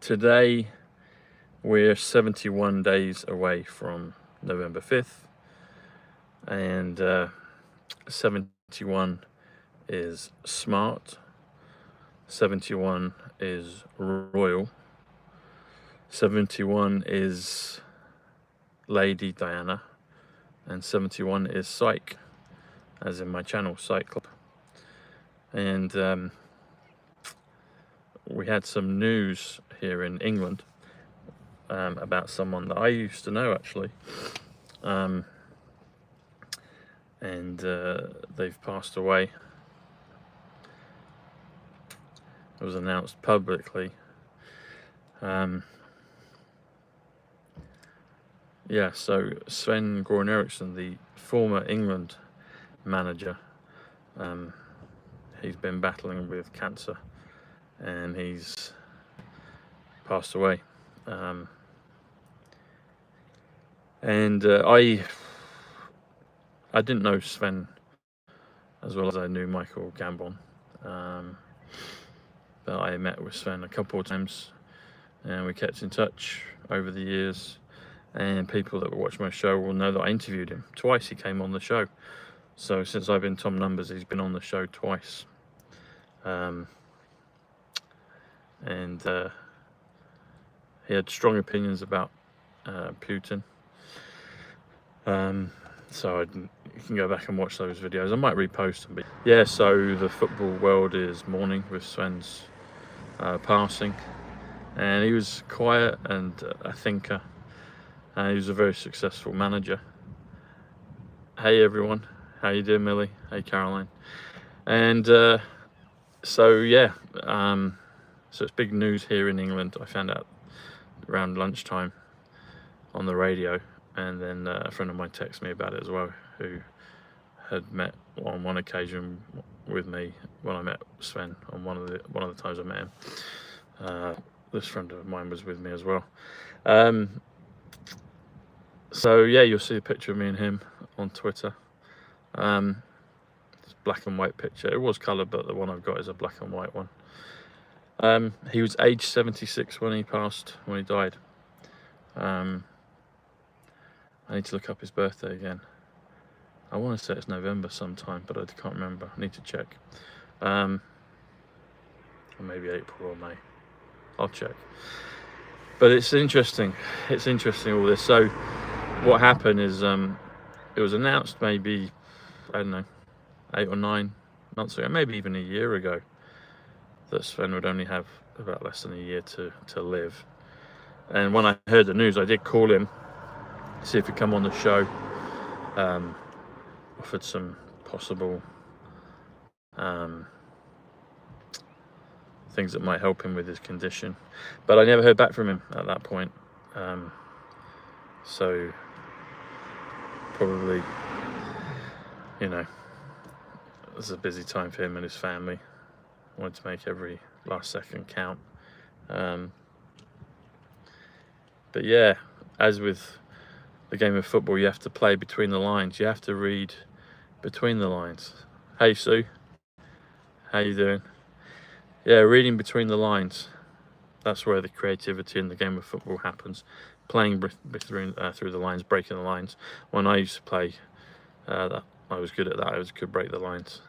Today we're 71 days away from November 5th, and 71 is smart, 71 is royal, 71 is Lady Diana, and 71 is Psych, as in my channel, Psych.Club. And we had some news here in England about someone that I used to know, actually, and they've passed away. It was announced publicly. Yeah, so Sven-Göran Eriksson, the former England manager, he's been battling with cancer, and he's passed away. I didn't know Sven as well as I knew Michael Gambon, but I met with Sven a couple of times, and we kept in touch over the years. And people that watch my show will know that I interviewed him twice. He came on the show. So since I've been Tom Numbers, he's been on the show twice. He had strong opinions about Putin. So you can go back and watch those videos. I might repost them. But yeah, so the football world is mourning with Sven's passing. And he was quiet and a thinker. He was a very successful manager. Hey everyone, how you doing, Millie? Hey Caroline. And so yeah, so it's big news here in England. I found out around lunchtime on the radio, and then a friend of mine texted me about it as well, who had met on one occasion with me when I met Sven on one of the times I met him. This friend of mine was with me as well. So yeah, you'll see a picture of me and him on Twitter. It's a black and white picture. It was colour, but the one I've got is a black and white one. He was age 76 when he died. I need to look up his birthday again. I want to say it's November sometime, but I can't remember. I need to check. Or maybe April or May. I'll check. But it's interesting. It's interesting, all this. So what happened is it was announced maybe, I don't know, 8 or 9 months ago, maybe even a year ago, that Sven would only have about less than a year to live. And when I heard the news, I did call him, see if he'd come on the show, offered some possible things that might help him with his condition, but I never heard back from him at that point. So probably, you know, it was a busy time for him and his family. Wanted to make every last second count. But yeah, as with the game of football, you have to play between the lines. You have to read between the lines. Hey Sue, how you doing? Yeah, reading between the lines. That's where the creativity in the game of football happens. Playing through the lines, breaking the lines. When I used to play, I was good at that. I could break the lines,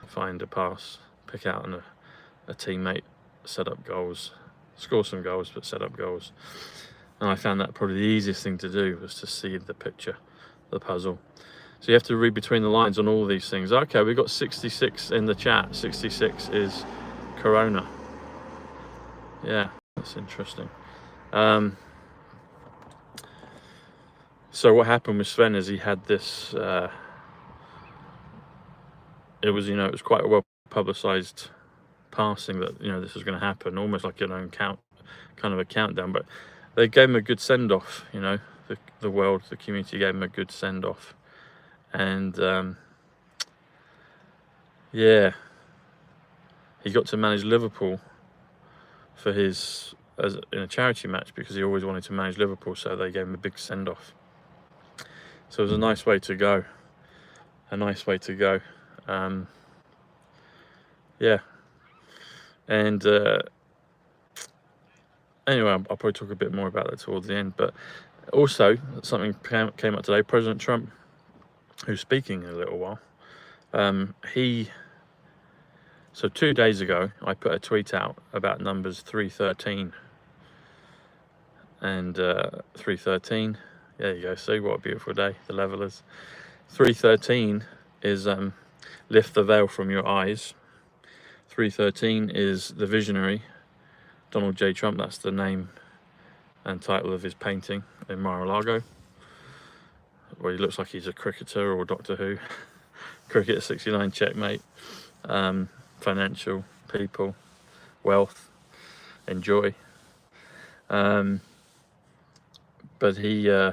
find a pass, pick out a teammate, set up goals, score some goals, but set up goals. And I found that probably the easiest thing to do was to see the picture, the puzzle. So you have to read between the lines on all these things. Okay, we've got 66 in the chat. 66 is Corona. Yeah, that's interesting. So what happened with Sven is he had this, it was quite a well publicized passing that, this was going to happen, almost like kind of a countdown, but they gave him a good send-off. The world, the community gave him a good send-off. And yeah, he got to manage Liverpool for in a charity match, because he always wanted to manage Liverpool, so they gave him a big send-off. So it was a nice way to go. Yeah. And anyway, I'll probably talk a bit more about that towards the end. But also, something came up today. President Trump, who's speaking in a little while, so 2 days ago, I put a tweet out about numbers 313 and 313. There you go. See what a beautiful day. The levelers. 313 is lift the veil from your eyes. 313 is the visionary Donald J. Trump. That's the name and title of his painting in Mar-a-Lago, where he looks like he's a cricketer or Doctor Who. Cricket 69 checkmate. Financial, people, wealth, enjoy. But he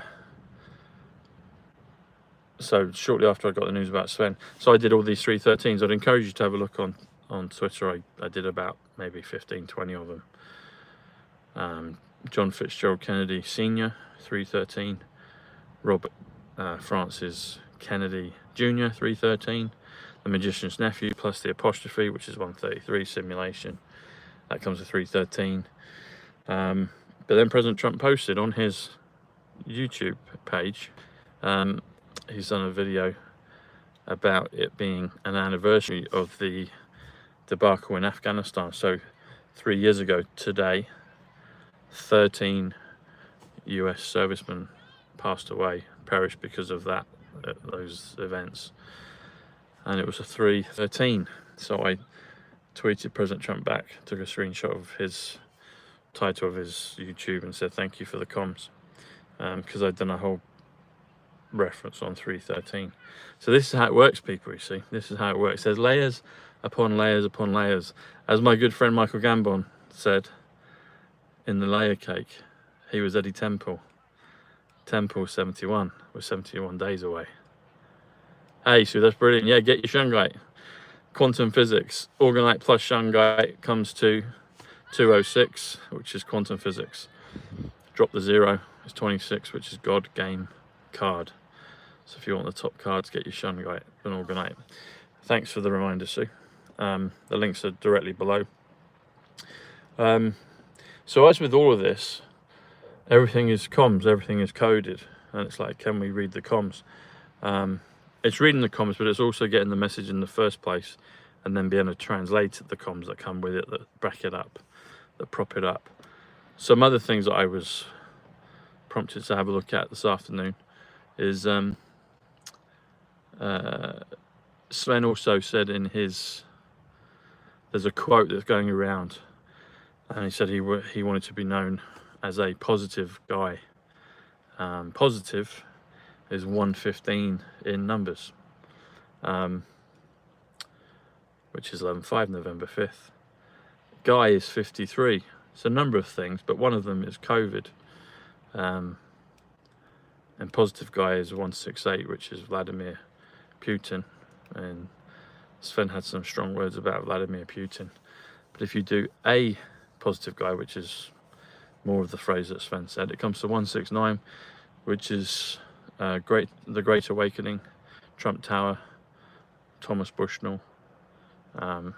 so shortly after I got the news about Sven, so I did all these 313s. I'd encourage you to have a look on Twitter. I did about maybe 15-20 of them. John Fitzgerald Kennedy Sr., 313. Robert Francis Kennedy Jr., 313. The Magician's Nephew plus the apostrophe, which is 133. Simulation, that comes to 313. But then President Trump posted on his YouTube page, he's done a video about it being an anniversary of the debacle in Afghanistan. So 3 years ago today, 13 US servicemen passed away, perished because of those events. And it was a 313. So I tweeted President Trump back, took a screenshot of his title of his YouTube and said thank you for the comms, because I'd done a whole reference on 313. So this is how it works, people. You see, this is how it works. There's layers upon layers upon layers. As my good friend Michael Gambon said in the layer cake, he was Eddie Temple. Temple 71 was 71 days away. Hey, so that's brilliant. Yeah, get your shungite. Quantum physics. Orgonite plus shungite comes to 206, which is quantum physics. Drop the 0, it's 26, which is God game card. So if you want the top cards, get your shungite and orgonite. Thanks for the reminder, Sue. The links are directly below. So as with all of this, everything is comms, everything is coded. And it's like, can we read the comms? It's reading the comms, but it's also getting the message in the first place and then being able to translate the comms that come with it, that back it up, that prop it up. Some other things that I was prompted to have a look at this afternoon is Sven also said in his, there's a quote that's going around, and he said he wanted to be known as a positive guy. Positive is 115 in numbers, which is 11/5, November 5th. Guy is 53. It's a number of things, but one of them is COVID. And positive guy is 168, which is Vladimir Putin. And Sven had some strong words about Vladimir Putin. But if you do a positive guy, which is more of the phrase that Sven said, it comes to 169, which is the Great Awakening, Trump Tower, Thomas Bushnell, Robert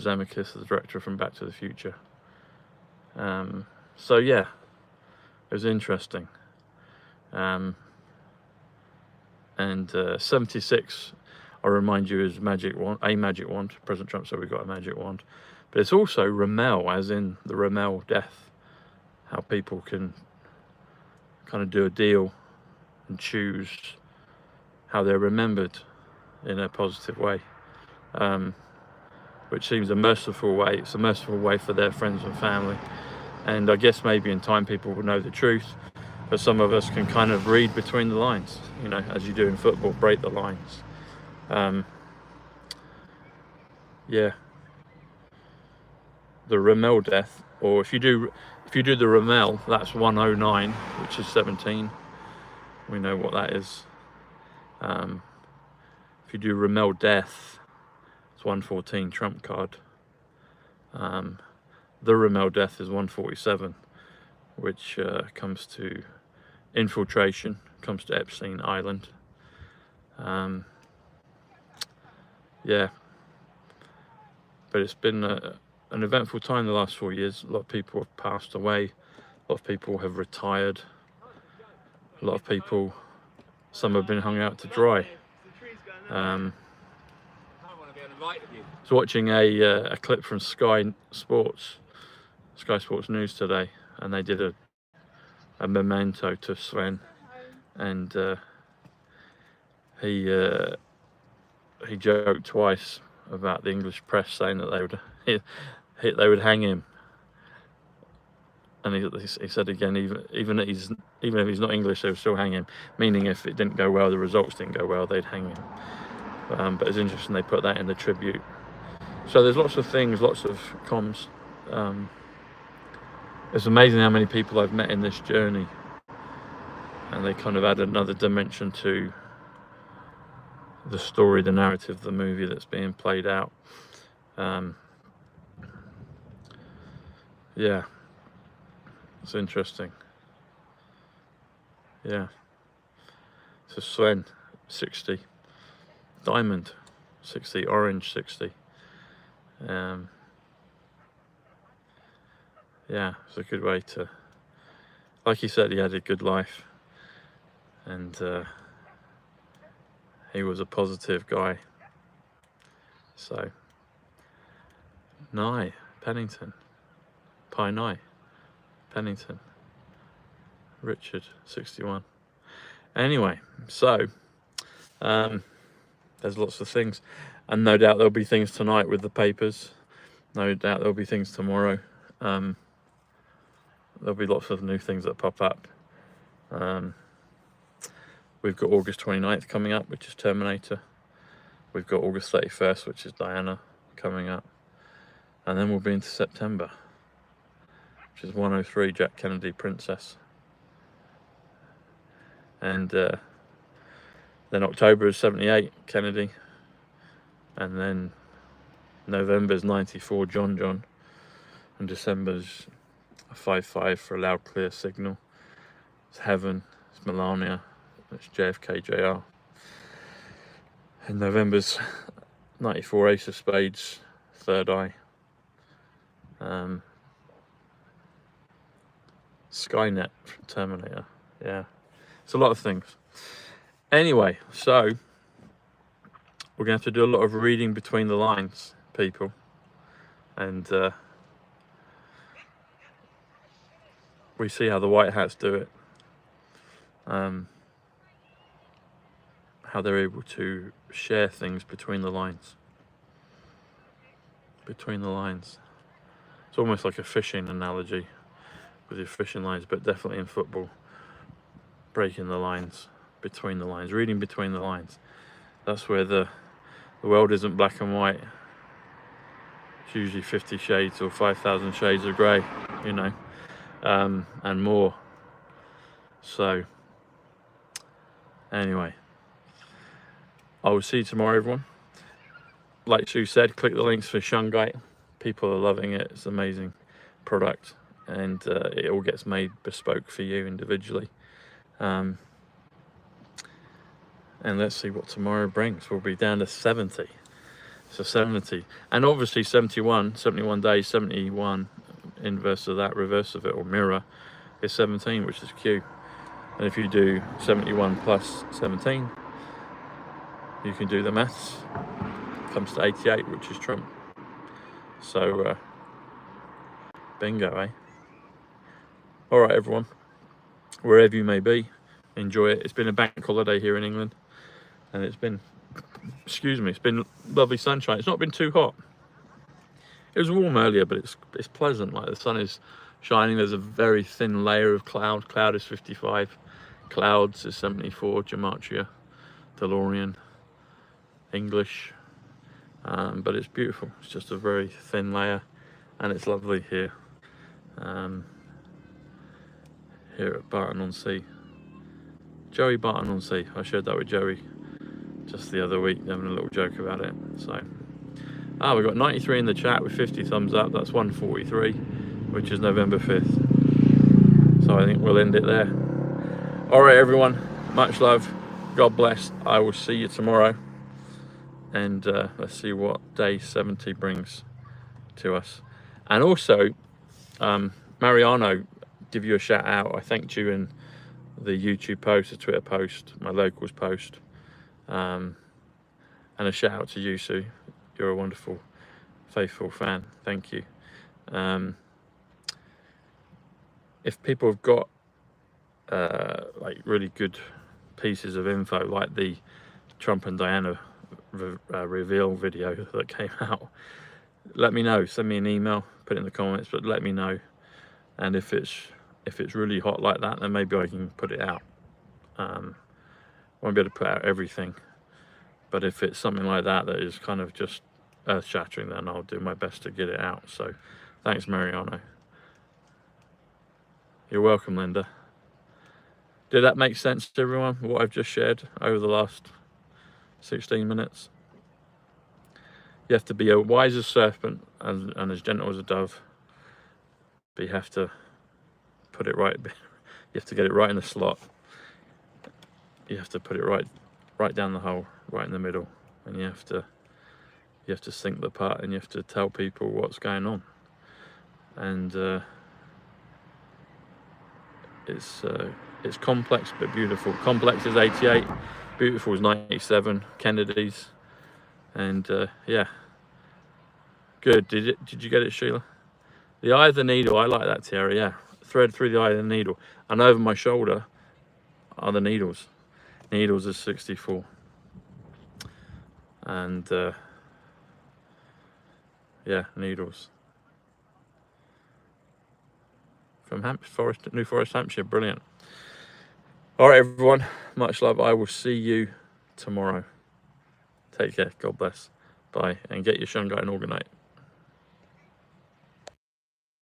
Zemeckis, the director from Back to the Future. So yeah, it was interesting. And 76, I'll remind you, is a magic wand. President Trump said we got a magic wand. But it's also Ramel, as in the Ramel death, how people can kind of do a deal and choose how they're remembered in a positive way, which seems a merciful way. It's a merciful way for their friends and family. And I guess maybe in time people will know the truth, but some of us can kind of read between the lines, you know, as you do in football, break the lines. Yeah, the Ramel death, or if you do the Ramel, that's 109, which is 17. We know what that is. If you do Ramel death, it's 114, trump card. The Ramel death is 147, which comes to infiltration, comes to Epstein Island. Yeah, but it's been an eventful time the last 4 years. A lot of people have passed away. A lot of people have retired. A lot of people, some have been hung out to dry. I was watching a clip from Sky Sports News today, and they did a memento to Sven, and he joked twice about the English press saying that they would hang him, and he said again, even if he's not English, they would still hang him, meaning if it didn't go well, the results didn't go well, they'd hang him. But it's interesting they put that in the tribute. So there's lots of things, lots of comms. It's amazing how many people I've met in this journey, and they kind of add another dimension to the story, the narrative, the movie that's being played out. Yeah, it's interesting. Yeah. So Sven, 60. Diamond, 60. Orange, 60. Yeah, it's a good way to, like he said, he had a good life, and he was a positive guy. So, Nye, Pennington, Pi Nye, Pennington, Richard, 61. Anyway, so, there's lots of things, and no doubt there'll be things tonight with the papers. No doubt there'll be things tomorrow. There'll be lots of new things that pop up. We've got August 29th coming up, which is Terminator. We've got August 31st, which is Diana, coming up. And then we'll be into September, which is 103, Jack Kennedy, Princess. And then October is 78, Kennedy. And then November's 94, John. And December's a 5-5 for a loud, clear signal. It's Heaven, it's Melania, it's JFK, JR. And November's 94, Ace of Spades, Third Eye. Skynet, Terminator. Yeah, it's a lot of things. Anyway, so we're going to have to do a lot of reading between the lines, people. And we see how the White Hats do it. How they're able to share things between the lines. Between the lines. It's almost like a fishing analogy with your fishing lines, but definitely in football. Breaking the lines, between the lines, reading between the lines. That's where the world isn't black and white. It's usually 50 shades or 5,000 shades of grey, you know, and more. So, anyway, I will see you tomorrow, everyone. Like Sue said, click the links for Shungite. People are loving it. It's an amazing product, and it all gets made bespoke for you individually. And let's see what tomorrow brings. We'll be down to 70. So 70, and obviously 71 days, 71 inverse of that, reverse of it, or mirror, is 17, which is Q. And if you do 71 plus 17, you can do the maths. It comes to 88, which is Trump. So bingo, eh? All right, everyone, wherever you may be, enjoy it. It's been a bank holiday here in England, and it's been, it's been lovely sunshine. It's not been too hot. It was warm earlier, but it's pleasant. Like, the sun is shining. There's a very thin layer of cloud. Cloud is 55. Clouds is 74. Gematria, DeLorean, English. But it's beautiful. It's just a very thin layer, and it's lovely here. Here at Barton-on-Sea. Joey Barton-on-Sea. I shared that with Joey just the other week, having a little joke about it. So, we've got 93 in the chat with 50 thumbs up. That's 143, which is November 5th. So I think we'll end it there. All right, everyone. Much love. God bless. I will see you tomorrow. And let's see what day 70 brings to us. And also, Mariano, give you a shout out. I thanked you in the YouTube post, the Twitter post, my locals post, and a shout out to you, Sue. You're a wonderful, faithful fan. Thank you. If people have got like really good pieces of info, like the Trump and Diana reveal video that came out, let me know. Send me an email, put it in the comments, but let me know. And if it's really hot like that, then maybe I can put it out. I won't be able to put out everything, but if it's something like that that is kind of just earth-shattering, then I'll do my best to get it out. So thanks, Mariano. You're welcome, Linda. Did that make sense to everyone, what I've just shared over the last 16 minutes? You have to be a wise as serpent and as gentle as a dove, but you have to put it right. You have to get it right in the slot. You have to put it right down the hole, right in the middle, and you have to sink the part, and you have to tell people what's going on. And it's complex but beautiful. Complex is 88, beautiful is 97, Kennedy's, and yeah, good. Did you get it, Sheila? The eye of the needle, I like that, Tiara. Yeah, thread through the eye of the needle, and over my shoulder are the needles. Needles is 64, and yeah, needles from New Forest, Hampshire. Brilliant. All right, everyone, much love. I will see you tomorrow. Take care. God bless. Bye. And get your Shungite and Orgonite.